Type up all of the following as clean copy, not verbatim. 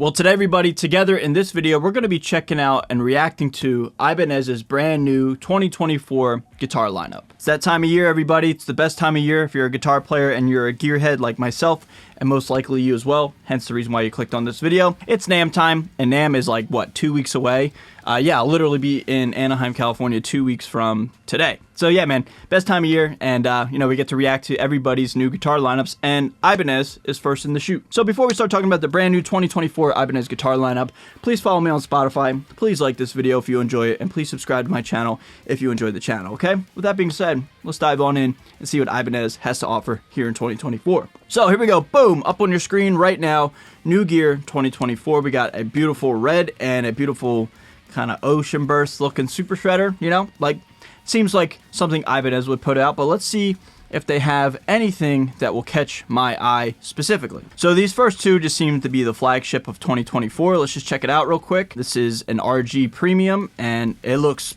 Well, today, everybody, together in this video, we're going to be checking out and reacting to Ibanez's brand new 2024 guitar lineup. It's that time of year, everybody. It's the best time of year if you're a guitar player and you're a gearhead like myself, and most likely you as well, hence the reason why you clicked on this video. It's NAMM time, and NAMM is like, what, 2 weeks away? Yeah, I'll literally be in Anaheim, California 2 weeks from today. So yeah, man, best time of year, and we get to react to everybody's new guitar lineups, and Ibanez is first in the chute. So before we start talking about the brand new 2024 Ibanez guitar lineup, please follow me on Spotify, please like this video if you enjoy it, and please subscribe to my channel if you enjoy the channel, okay? With that being said, let's dive on in and see what Ibanez has to offer here in 2024. So here we go, boom, up on your screen right now, new gear 2024. We got a beautiful red and a beautiful kind of ocean burst looking super shredder, like seems like something Ibanez would put out, but let's see if they have anything that will catch my eye specifically. So these first two just seem to be the flagship of 2024. Let's just check it out real quick. This is an RG Premium, and it looks,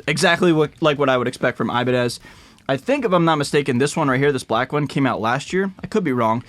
exactly like what I would expect from Ibanez. I think, if I'm not mistaken, this one right here, this black one, came out last year. I could be wrong.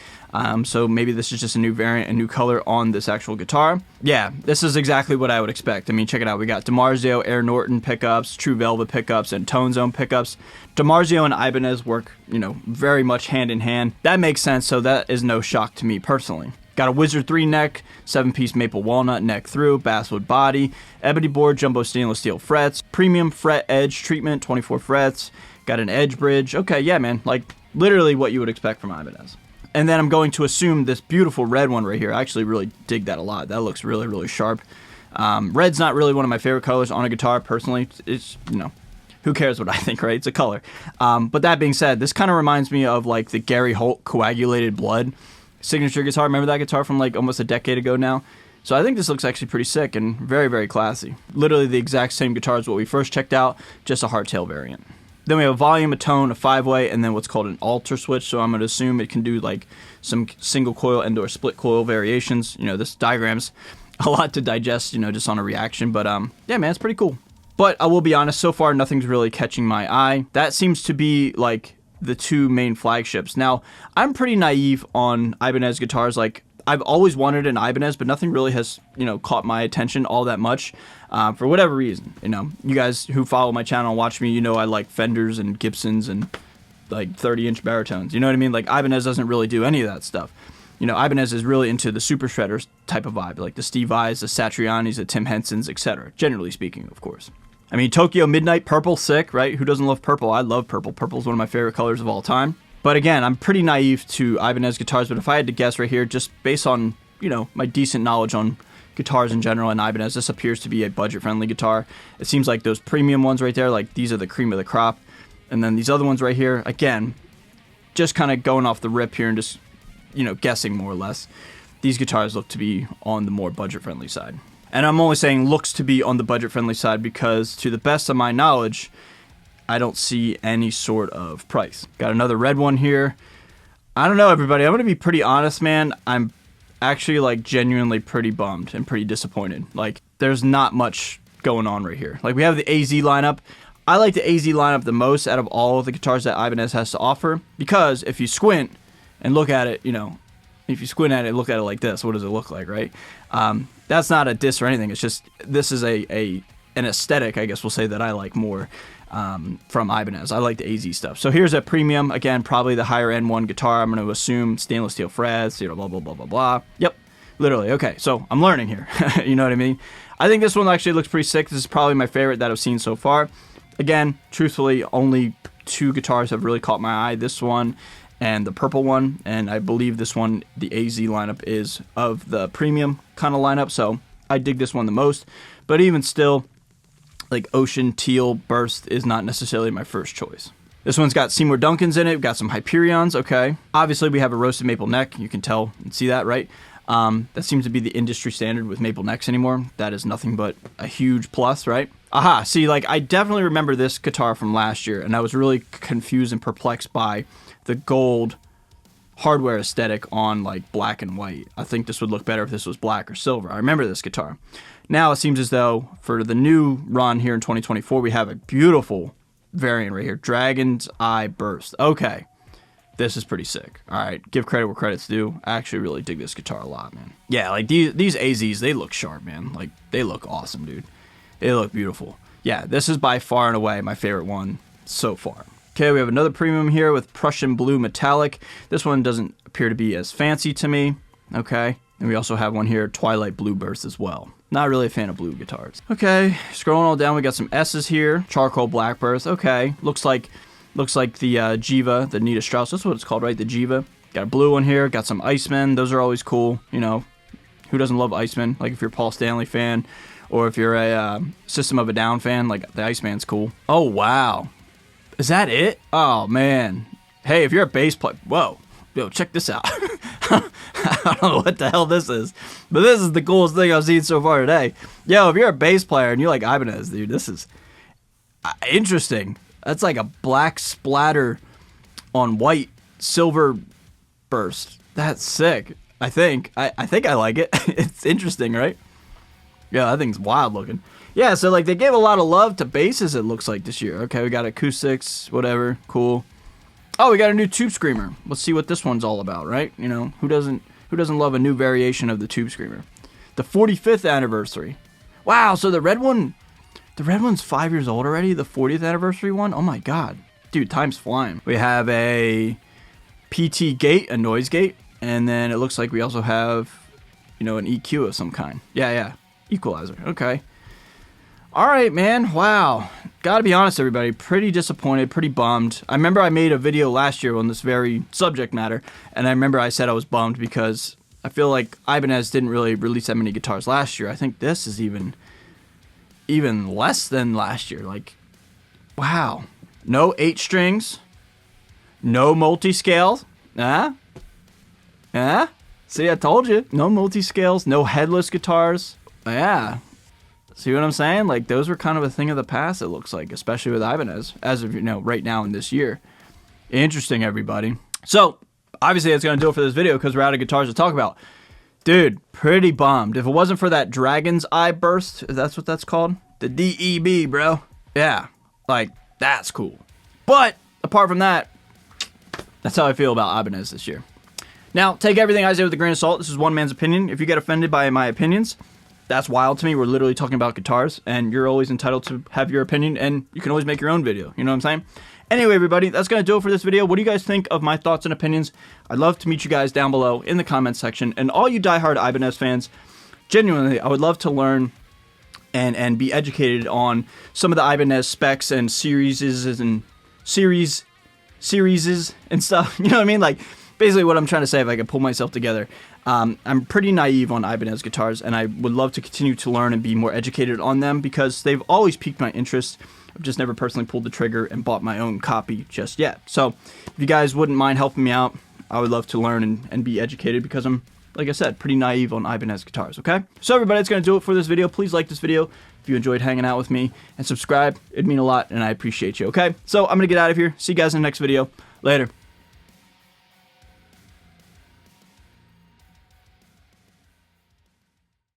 So maybe this is just a new variant, a new color on this actual guitar. Yeah, this is exactly what I would expect. I mean, check it out. We got DiMarzio, Air Norton pickups, True Velvet pickups, and Tone Zone pickups. DiMarzio and Ibanez work, very much hand in hand. That makes sense, so that is no shock to me personally. Got a Wizard 3 neck, 7-piece maple walnut neck through, basswood body, ebony board, jumbo stainless steel frets, premium fret edge treatment, 24 frets. Got an edge bridge. Okay, yeah, man. Like, literally what you would expect from Ibanez. And then I'm going to assume this beautiful red one right here. I actually really dig that a lot. That looks really, really sharp. Red's not really one of my favorite colors on a guitar, personally. It's, who cares what I think, right? It's a color. But that being said, this kind of reminds me of, like, the Gary Holt Coagulated Blood signature guitar. Remember that guitar from, like, almost a decade ago now? So I think this looks actually pretty sick and very, very classy. Literally the exact same guitar as what we first checked out, just a hardtail variant. Then we have a volume, a tone, a 5-way, and then what's called an alter switch. So I'm going to assume it can do like some single coil and or split coil variations. This diagram's a lot to digest, just on a reaction. But yeah, man, it's pretty cool. But I will be honest, so far nothing's really catching my eye. That seems to be like the two main flagships. Now, I'm pretty naive on Ibanez guitars. Like, I've always wanted an Ibanez, but nothing really has, caught my attention all that much, for whatever reason. You guys who follow my channel and watch me, I like Fenders and Gibsons and like 30-inch baritones. You know what I mean? Like, Ibanez doesn't really do any of that stuff. Ibanez is really into the super shredders type of vibe, like the Steve Vai's, the Satriani's, the Tim Henson's, etc. Generally speaking, of course. I mean, Tokyo Midnight purple, sick, right? Who doesn't love purple? I love purple. Purple's one of my favorite colors of all time. But again, I'm pretty naive to Ibanez guitars, but if I had to guess right here, just based on, my decent knowledge on guitars in general and Ibanez, this appears to be a budget-friendly guitar. It seems like those premium ones right there, like these are the cream of the crop. And then these other ones right here, again, just kind of going off the rip here and just, guessing more or less. These guitars look to be on the more budget-friendly side. And I'm only saying looks to be on the budget-friendly side because, to the best of my knowledge, I don't see any sort of price. Got another red one here. I don't know, everybody. I'm going to be pretty honest, man. I'm actually, like, genuinely pretty bummed and pretty disappointed. Like, there's not much going on right here. Like, we have the AZ lineup. I like the AZ lineup the most out of all of the guitars that Ibanez has to offer because if you squint and look at it, if you squint at it, look at it like this, what does it look like, right? That's not a diss or anything. It's just, this is an aesthetic, I guess we'll say, that I like more. From Ibanez. I like the AZ stuff. So here's a premium, again, probably the higher end one guitar. I'm going to assume stainless steel frets, blah, blah, blah, blah, blah. Yep, literally. Okay, so I'm learning here. You know what I mean? I think this one actually looks pretty sick. This is probably my favorite that I've seen so far. Again, truthfully, only two guitars have really caught my eye. This one and the purple one, and I believe this one, the AZ lineup, is of the premium kind of lineup, so I dig this one the most. But even still, like Ocean Teal Burst is not necessarily my first choice. This one's got Seymour Duncans in it. We've got some Hyperions, okay. Obviously, we have a roasted maple neck. You can tell and see that, right? That seems to be the industry standard with maple necks anymore. That is nothing but a huge plus, right? Aha, see, like, I definitely remember this guitar from last year, and I was really confused and perplexed by the gold hardware aesthetic on, like, black and white. I think this would look better if this was black or silver. I remember this guitar. Now it seems as though for the new run here in 2024, we have a beautiful variant right here, Dragon's Eye Burst. Okay, This is pretty sick. All right, give credit where credit's due. I actually really dig this guitar a lot, man. Yeah, like these AZs, they look sharp, man. Like, they look awesome, dude. They look beautiful. Yeah, this is by far and away my favorite one so far. Okay, we have another premium here with Prussian Blue Metallic. This one doesn't appear to be as fancy to me. Okay, and we also have one here, Twilight Blue Burst as well. Not really a fan of blue guitars. Okay, scrolling all down, we got some S's here. Charcoal Black Burst. Okay, looks like the Jiva, the Nita Strauss. That's what it's called, right? The Jiva. Got a blue one here. Got some Iceman. Those are always cool. You know, who doesn't love Iceman? Like if you're a Paul Stanley fan, or if you're a System of a Down fan, like the Iceman's cool. Oh wow, is that it? Oh man. Hey, if you're a bass player, whoa, yo, check this out. I don't know what the hell this is, but this is the coolest thing I've seen so far today. Yo, if you're a bass player and you like Ibanez, dude, this is interesting. That's like a black splatter on white silver burst. That's sick. I think I like it. It's interesting, right? Yeah, that thing's wild looking. Yeah, so like they gave a lot of love to basses, it looks like, this year. Okay, we got acoustics, whatever, cool. Oh, we got a new Tube Screamer. Let's see what this one's all about, right? You know, who doesn't love a new variation of the Tube Screamer? The 45th anniversary. Wow, so the red one's 5 years old already? The 40th anniversary one? Oh my god. Dude, time's flying. We have a PT gate, a noise gate, and then it looks like we also have, you know, an EQ of some kind. Yeah. Equalizer. Okay. All right, man. Wow. Gotta be honest, everybody. Pretty disappointed, pretty bummed. I remember I made a video last year on this very subject matter, and I remember I said I was bummed because I feel like Ibanez didn't really release that many guitars last year. I think this is even less than last year. Like, wow. No 8 strings. No multi-scales. See, I told you. No multi-scales. No headless guitars. Yeah. See what I'm saying? Like, those were kind of a thing of the past, it looks like, especially with Ibanez, as of, you know, right now in this year. Interesting, everybody. So, obviously, that's going to do it for this video because we're out of guitars to talk about. Dude, pretty bummed. If it wasn't for that Dragon's Eye Burst, if that's what that's called, the DEB, bro. Yeah, like, that's cool. But, apart from that, that's how I feel about Ibanez this year. Now, take everything I say with a grain of salt. This is one man's opinion. If you get offended by my opinions, that's wild to me. We're literally talking about guitars, and you're always entitled to have your opinion, and you can always make your own video. You know what I'm saying? Anyway, everybody, that's going to do it for this video. What do you guys think of my thoughts and opinions? I'd love to meet you guys down below in the comments section. And all you diehard Ibanez fans, genuinely, I would love to learn and be educated on some of the Ibanez specs and series and stuff. You know what I mean? Like, basically what I'm trying to say, if I can pull myself together. I'm pretty naive on Ibanez guitars, and I would love to continue to learn and be more educated on them because they've always piqued my interest. I've just never personally pulled the trigger and bought my own copy just yet. So if you guys wouldn't mind helping me out, I would love to learn and be educated because I'm, like I said, pretty naive on Ibanez guitars, okay? So everybody, that's going to do it for this video. Please like this video if you enjoyed hanging out with me, and subscribe. It'd mean a lot, and I appreciate you, okay? So I'm going to get out of here. See you guys in the next video. Later.